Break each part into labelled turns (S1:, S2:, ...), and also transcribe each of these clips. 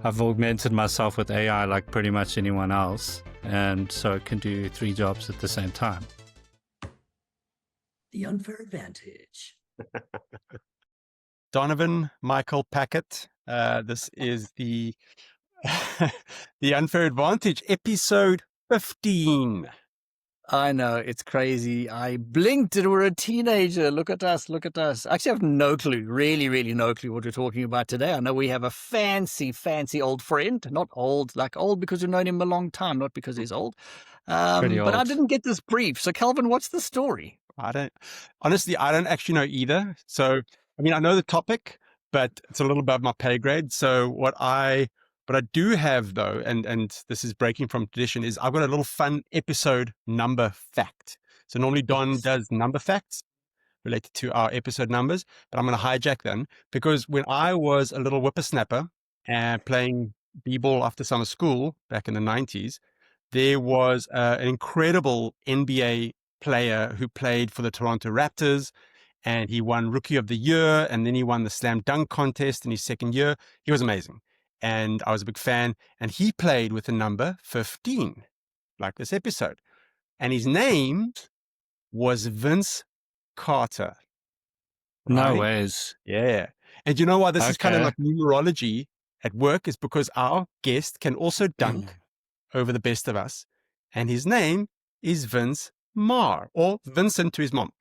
S1: I've augmented myself with AI like pretty much anyone else, and so it can do 3 jobs at the same time.
S2: The unfair advantage.
S3: Donovan Michael Packett. This is the the unfair advantage, episode 15.
S4: I know, it's crazy. I blinked and we're a teenager. Look at us, look at us. Actually, I have no clue, really no clue what we're talking about today. I know we have a fancy old friend. Not old, like old because we've known him a long time, not because he's old.
S1: Pretty
S4: But I
S1: old.
S4: didn't get this brief. So, Kelvin, what's the story?
S3: I don't actually know either. So, I mean, I know the topic, but it's a little above my pay grade. So what I do have though, and this is breaking from tradition, is I've got a little fun episode number fact. So normally Don does number facts related to our episode numbers, but I'm going to hijack them because when I was a little whippersnapper and playing b-ball after summer school back in the 90s, there was an incredible NBA player who played for the Toronto Raptors, and he won Rookie of the Year, and then he won the Slam Dunk contest in his second year. He was amazing, and I was a big fan, and he played with the number 15, like this episode, and his name was Vince Carter.
S1: No
S3: Right?
S1: ways.
S3: Yeah. And you know why this is kind of
S1: Okay.
S3: like numerology at work is because our guest can also dunk over the best of us, and his name is Vince Maher, or Vincent to his mom.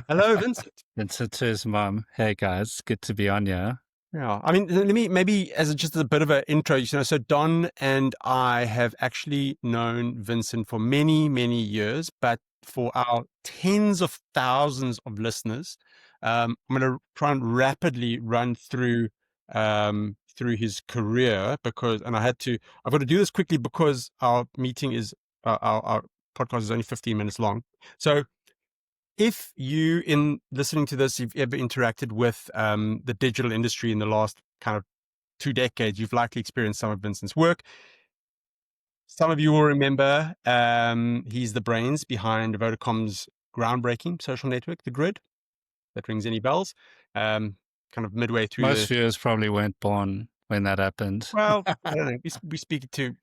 S3: Hello, Vincent.
S1: Vincent to his mom. Hey guys, good to be on here.
S3: Yeah, I mean, let me maybe as just a bit of an intro, so Don and I have actually known Vincent for many years, but for our tens of thousands of listeners, I'm going to try and rapidly run through his career I've got to do this quickly because our meeting is our podcast is only 15 minutes long. So if you, in listening to this, you've ever interacted with the digital industry in the last kind of 2 decades, you've likely experienced some of Vincent's work. Some of you will remember he's the brains behind Vodacom's groundbreaking social network, The Grid. That rings any bells? Kind of midway through
S1: Most viewers probably weren't born when that happened.
S3: Well, I don't know.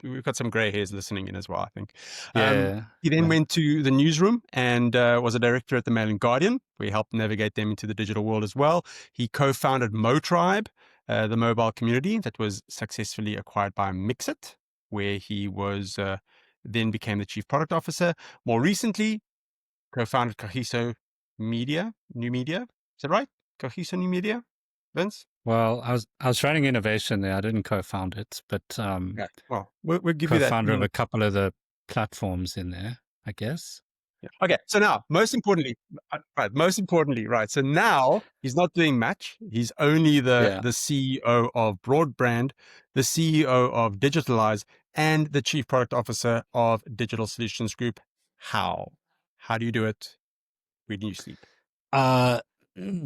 S3: We've got some gray hairs listening in as well, I think.
S1: Yeah.
S3: He then went to the newsroom and was a director at the Mail and Guardian, where he helped navigate them into the digital world as well. He co-founded MoTribe, the mobile community that was successfully acquired by Mixit, where he was then became the chief product officer. More recently, co-founded Coheso Media, New Media. Is that right? Coheso New Media, Vince?
S1: Well, I was running innovation there. I didn't co-found it, but
S3: Okay. Well, we'll give you that.
S1: co-founder of a couple of the platforms in there, I guess.
S3: Yeah. Okay. So now, most importantly, right. So now he's not doing much. He's only the CEO of Broadbrand, the CEO of Digitalize, and the chief product officer of Digital Solutions Group. How do you do it? Where do you sleep?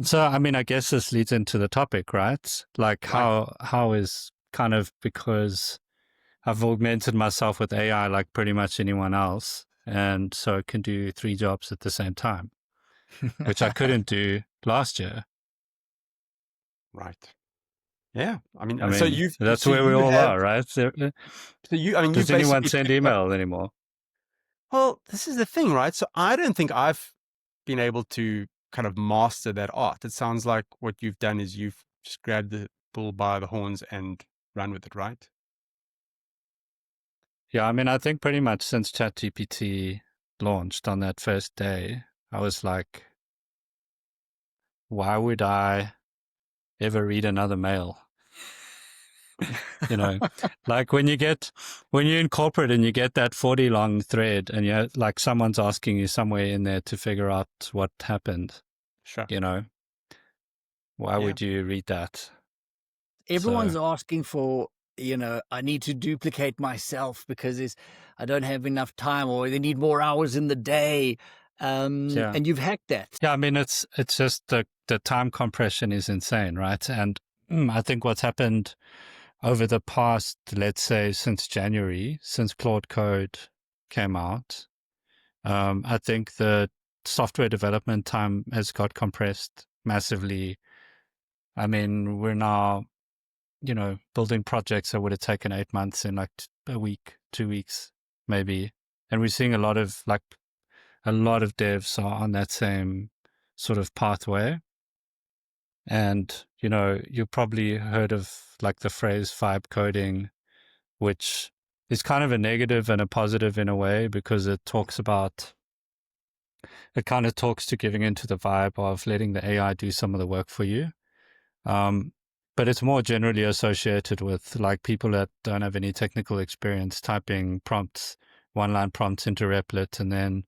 S1: So, I mean, I guess this leads into the topic, right? Like how is kind of because I've augmented myself with AI like pretty much anyone else. And so it can do 3 jobs at the same time, which I couldn't do last year.
S3: Right. Yeah. I mean
S1: that's where we all are, right? So does anyone send email anymore?
S3: Well, this is the thing, right? So I don't think I've been able to kind of master that art. It sounds like what you've done is you've just grabbed the bull by the horns and run with it, right?
S1: Yeah, I mean, I think pretty much since ChatGPT launched on that first day, I was like, why would I ever read another mail? You know, like when you're in corporate and you get that 40 long thread and you're like someone's asking you somewhere in there to figure out what happened.
S3: Sure.
S1: You know, why would you read that?
S4: Everyone's asking for, I need to duplicate myself because I don't have enough time, or they need more hours in the day. And you've hacked that.
S1: Yeah, I mean, it's just the time compression is insane, right? And I think what's happened over the past, let's say, since January, since Claude Code came out, I think the software development time has got compressed massively. I mean, we're now building projects that would have taken 8 months in like a week, 2 weeks, maybe. And we're seeing a lot of devs are on that same sort of pathway. And, you've probably heard of like the phrase vibe coding, which is kind of a negative and a positive in a way, because it kind of talks to giving into the vibe of letting the AI do some of the work for you. But it's more generally associated with like people that don't have any technical experience typing prompts, one-line prompts into Replit, and then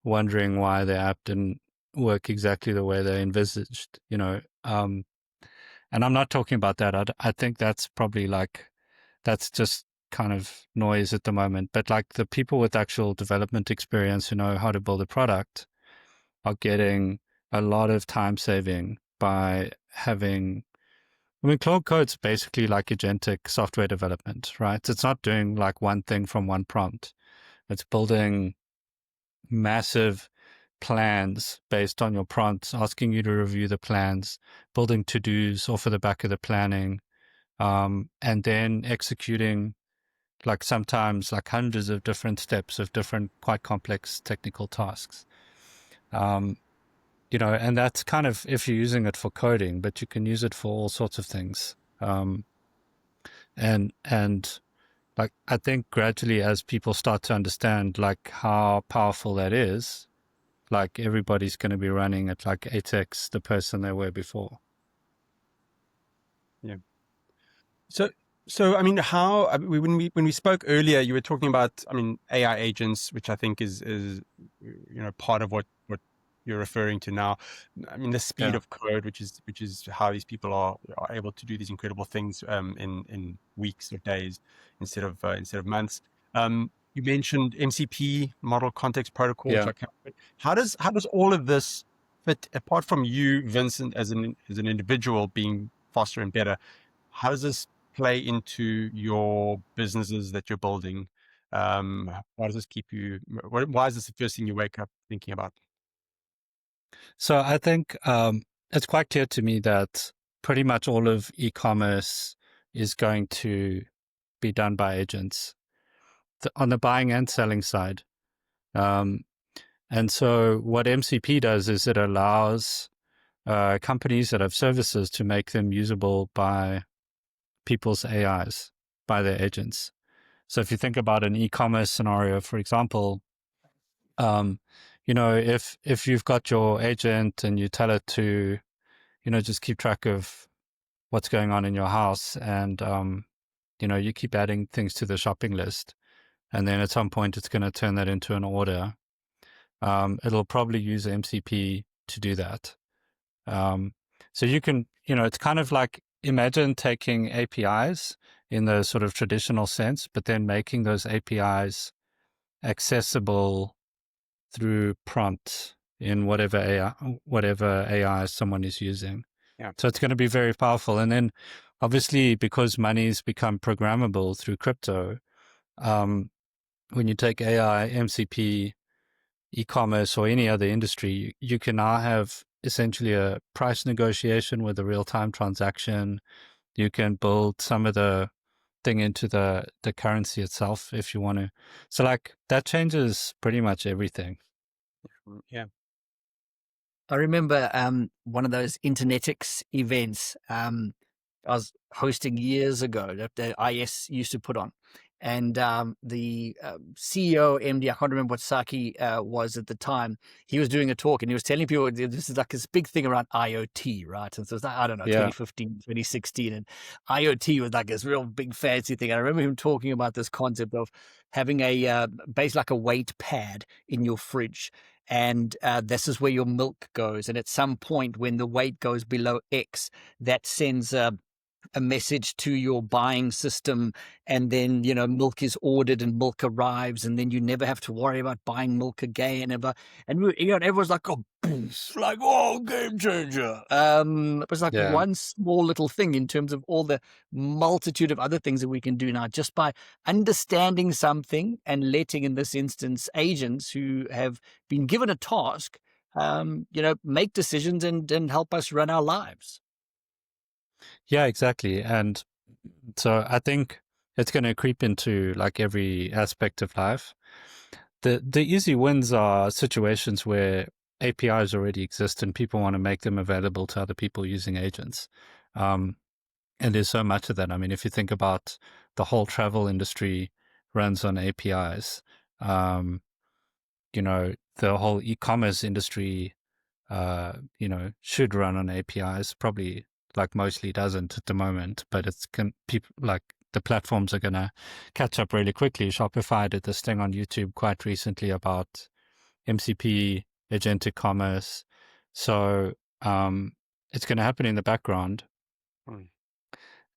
S1: wondering why their app didn't work exactly the way they envisaged, and I'm not talking about that. I think that's probably that's just kind of noise at the moment. But like the people with actual development experience who know how to build a product are getting a lot of time saving by having, Claude Code's basically like agentic software development, right? It's not doing like one thing from one prompt. It's building massive plans based on your prompts, asking you to review the plans, building to-dos off of the back of the planning, and then executing like sometimes like hundreds of different steps of different quite complex technical tasks. And that's kind of if you're using it for coding, but you can use it for all sorts of things. And like I think gradually as people start to understand like how powerful that is, like everybody's going to be running at like 8x the person they were before.
S3: Yeah. So I mean, when we spoke earlier, you were talking about, I mean, AI agents, which I think is part of what you're referring to now. I mean, the speed of code, which is how these people are able to do these incredible things in weeks or days instead of months. You mentioned MCP, Model Context Protocol.
S1: Yeah.
S3: How does all of this fit, apart from you, Vincent, as an individual being faster and better? How does this play into your businesses that you're building? Why does this keep you? Why is this the first thing you wake up thinking about?
S1: So I think it's quite clear to me that pretty much all of e-commerce is going to be done by agents on the buying and selling side. And so what MCP does is it allows companies that have services to make them usable by people's AIs, by their agents. So if you think about an e-commerce scenario, for example, if you've got your agent and you tell it to, just keep track of what's going on in your house, and you keep adding things to the shopping list, and then at some point it's going to turn that into an order. It'll probably use MCP to do that. So you can, it's kind of like, imagine taking APIs in the sort of traditional sense, but then making those APIs accessible through prompts in whatever AI someone is using.
S3: Yeah.
S1: So it's going to be very powerful. And then obviously, because money's become programmable through crypto, when you take AI, MCP, e-commerce, or any other industry, you can now have essentially a price negotiation with a real-time transaction. You can build some of the thing into the currency itself if you want to. So like that changes pretty much everything.
S3: Yeah.
S4: I remember one of those Internetics events I was hosting years ago that the IS used to put on. And the CEO, MD, I can't remember what Saki was at the time, he was doing a talk and he was telling people this is like this big thing around IoT, right? And so it's like, I don't know, 2015, 2016. And IoT was like this real big fancy thing. I remember him talking about this concept of having a basically like a weight pad in your fridge. And this is where your milk goes. And at some point when the weight goes below X, that sends a message to your buying system, and then milk is ordered and milk arrives, and then you never have to worry about buying milk again ever. And everyone's like, oh, like, oh, game changer. It was like one small little thing in terms of all the multitude of other things that we can do now just by understanding something and letting, in this instance, agents who have been given a task make decisions and help us run our lives.
S1: Yeah, exactly. And So I think it's going to creep into like every aspect of life. The easy wins are situations where APIs already exist and people want to make them available to other people using agents. And there's so much of that. I mean, if you think about the whole travel industry runs on APIs, the whole e-commerce industry, should run on APIs. Probably like mostly doesn't at the moment, but people like the platforms are going to catch up really quickly. Shopify did this thing on YouTube quite recently about MCP, agentic commerce. So it's going to happen in the background.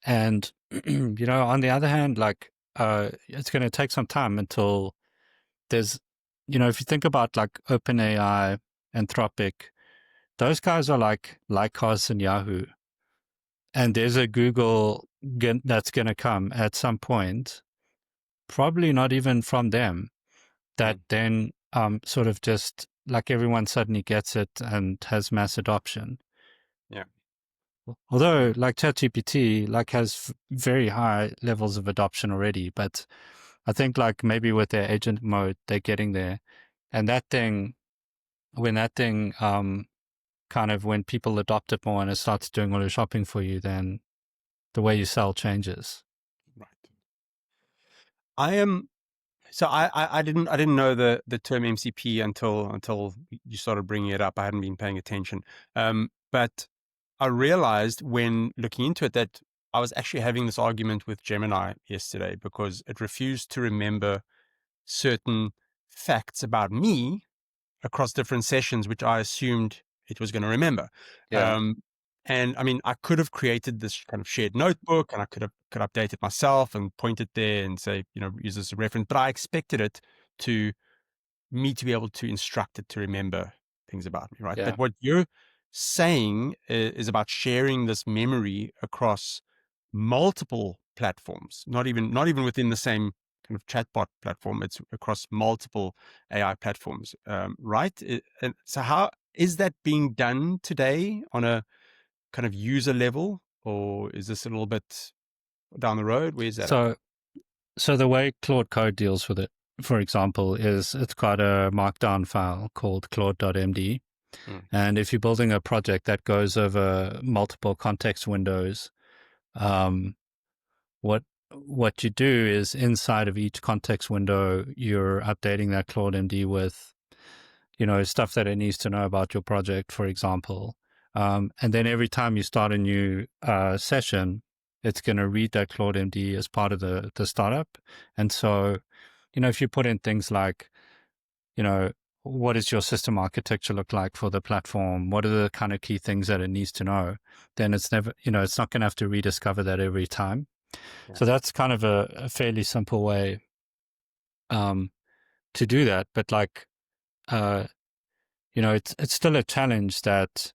S1: And, on the other hand, like it's going to take some time until there's, if you think about like OpenAI, Anthropic, those guys are like Lycos and Yahoo. And there's a Google that's going to come at some point, probably not even from them, that then sort of just like everyone suddenly gets it and has mass adoption.
S3: Yeah.
S1: Although like ChatGPT like has very high levels of adoption already, but I think like maybe with their agent mode, they're getting there. And when when people adopt it more and it starts doing all the shopping for you, then the way you sell changes.
S3: Right. I didn't know the term MCP until you started bringing it up. I hadn't been paying attention. But I realized when looking into it that I was actually having this argument with Gemini yesterday because it refused to remember certain facts about me across different sessions, which I assumed it was going to remember.
S1: Yeah.
S3: And I mean, I could have created this kind of shared notebook and I could update it myself and point it there and say, use this as a reference, but I expected it to be able to instruct it to remember things about me, right?
S1: Yeah.
S3: But what you're saying is about sharing this memory across multiple platforms, not even within the same kind of chatbot platform. It's across multiple AI platforms, right? And so how is that being done today on a kind of user level, or is this a little bit down the road? Where's that at?
S1: So the way Claude Code deals with it, for example, is it's got a markdown file called Claude.md. And if you're building a project that goes over multiple context windows, what you do is inside of each context window, you're updating that Claude.md with, stuff that it needs to know about your project, for example. And then every time you start a new session, it's going to read that Claude.md as part of the startup. And so, if you put in things like, what does your system architecture look like for the platform? What are the kind of key things that it needs to know? Then it's never, it's not going to have to rediscover that every time. Yeah. So that's kind of a fairly simple way to do that. But like, it's still a challenge that,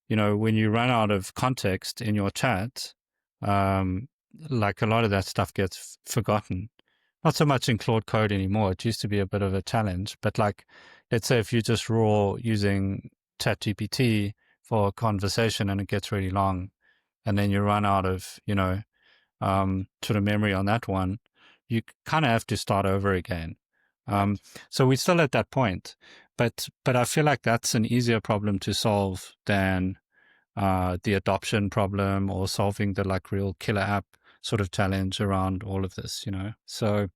S1: when you run out of context in your chat, like a lot of that stuff gets forgotten. Not so much in Claude Code anymore. It used to be a bit of a challenge, but like, let's say if you just raw using ChatGPT for a conversation and it gets really long, and then you run out of, sort of memory on that one, you kind of have to start over again. So we're still at that point, but I feel like that's an easier problem to solve than the adoption problem or solving the like real killer app sort of challenge around all of this, So,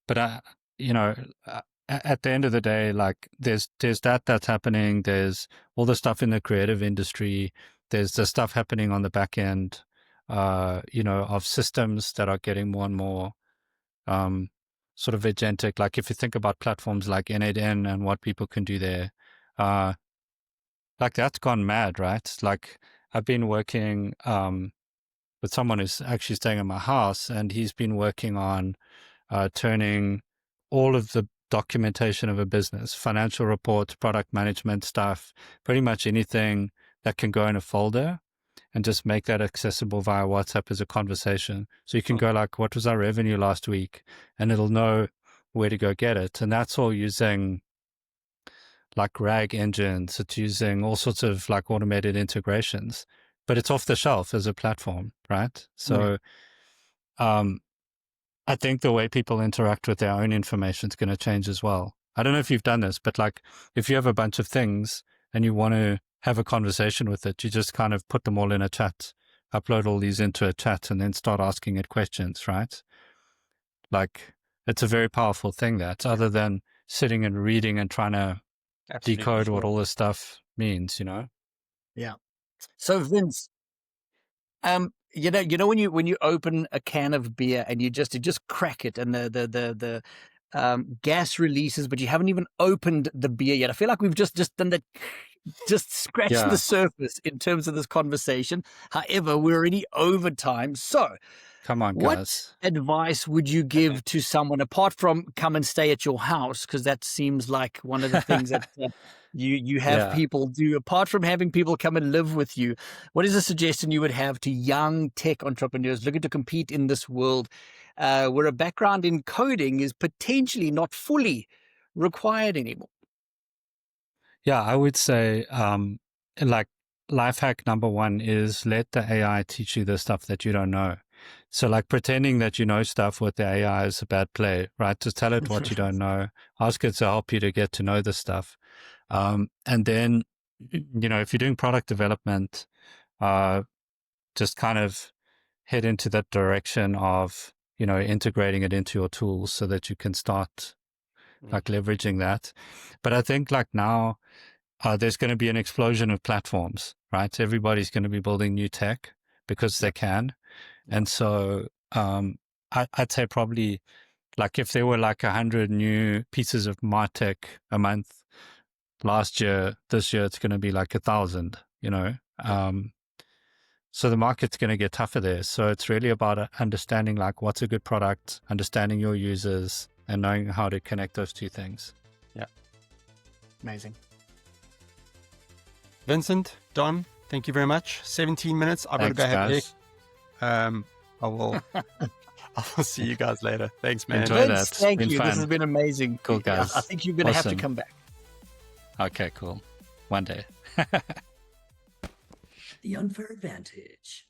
S1: but at the end of the day, like there's that's happening. There's all the stuff in the creative industry. There's the stuff happening on the back end, of systems that are getting more and more sort of agentic. Like if you think about platforms like N8N and what people can do there, like that's gone mad, right? Like I've been working with someone who's actually staying in my house, and he's been working on turning all of the documentation of a business, financial reports, product management stuff, pretty much anything that can go in a folder, and just make that accessible via WhatsApp as a conversation. So you can go like, what was our revenue last week? And it'll know where to go get it. And that's all using like RAG engines. It's using all sorts of like automated integrations. but it's off the shelf as a platform, right? So I think the way people interact with their own information is going to change as well. I don't know if you've done this, but like if you have a bunch of things and you want to have a conversation with it, you just kind of put them all in a chat, upload all these into a chat, and then start asking it questions, right? Like it's a very powerful thing that's other than sitting and reading and trying to
S3: Absolutely,
S1: decode
S3: sure.
S1: what all this stuff means, you know?
S4: Yeah. So Vince, you know when you open a can of beer and you just crack it and the gas releases, but you haven't even opened the beer yet. I feel like we've just done that, just scratched
S1: Yeah.
S4: the surface in terms of this conversation. However, we're already over time. So
S1: Come on,
S4: what
S1: guys.
S4: advice would you give to someone apart from come and stay at your house? Because that seems like one of the things that you have
S1: Yeah.
S4: people do. Apart from having people come and live with you, what is a suggestion you would have to young tech entrepreneurs looking to compete in this world where a background in coding is potentially not fully required anymore?
S1: Yeah, I would say, like life hack number one is let the AI teach you the stuff that you don't know. So like pretending that you know stuff with the AI is a bad play, right? Just tell it what you don't know. Ask it to help you to get to know the stuff. And then, you know, if you're doing product development, just kind of head into that direction of, you know, integrating it into your tools so that you can start like leveraging that. But I think like now, there's going to be an explosion of platforms, right? Everybody's going to be building new tech because they can. And so I'd say probably like if there were like 100 new pieces of MarTech a month last year, this year it's going to be like 1,000, you know? So the market's going to get tougher there. So it's really about understanding like what's a good product, understanding your users, and knowing how to connect those two things.
S3: Yeah.
S4: Amazing.
S3: Vincent, Don, thank you very much. 17 minutes. I've got to
S1: Thanks,
S3: go have
S1: guys.
S3: I will see you guys later. Thanks, man.
S1: Enjoy
S4: Vince,
S1: that.
S4: thank
S1: Been
S4: you.
S1: fun.
S4: This has been amazing.
S1: Cool, guys.
S4: I think you're going to have to
S1: Awesome.
S4: come back.
S1: Okay, cool. One day.
S2: The unfair advantage.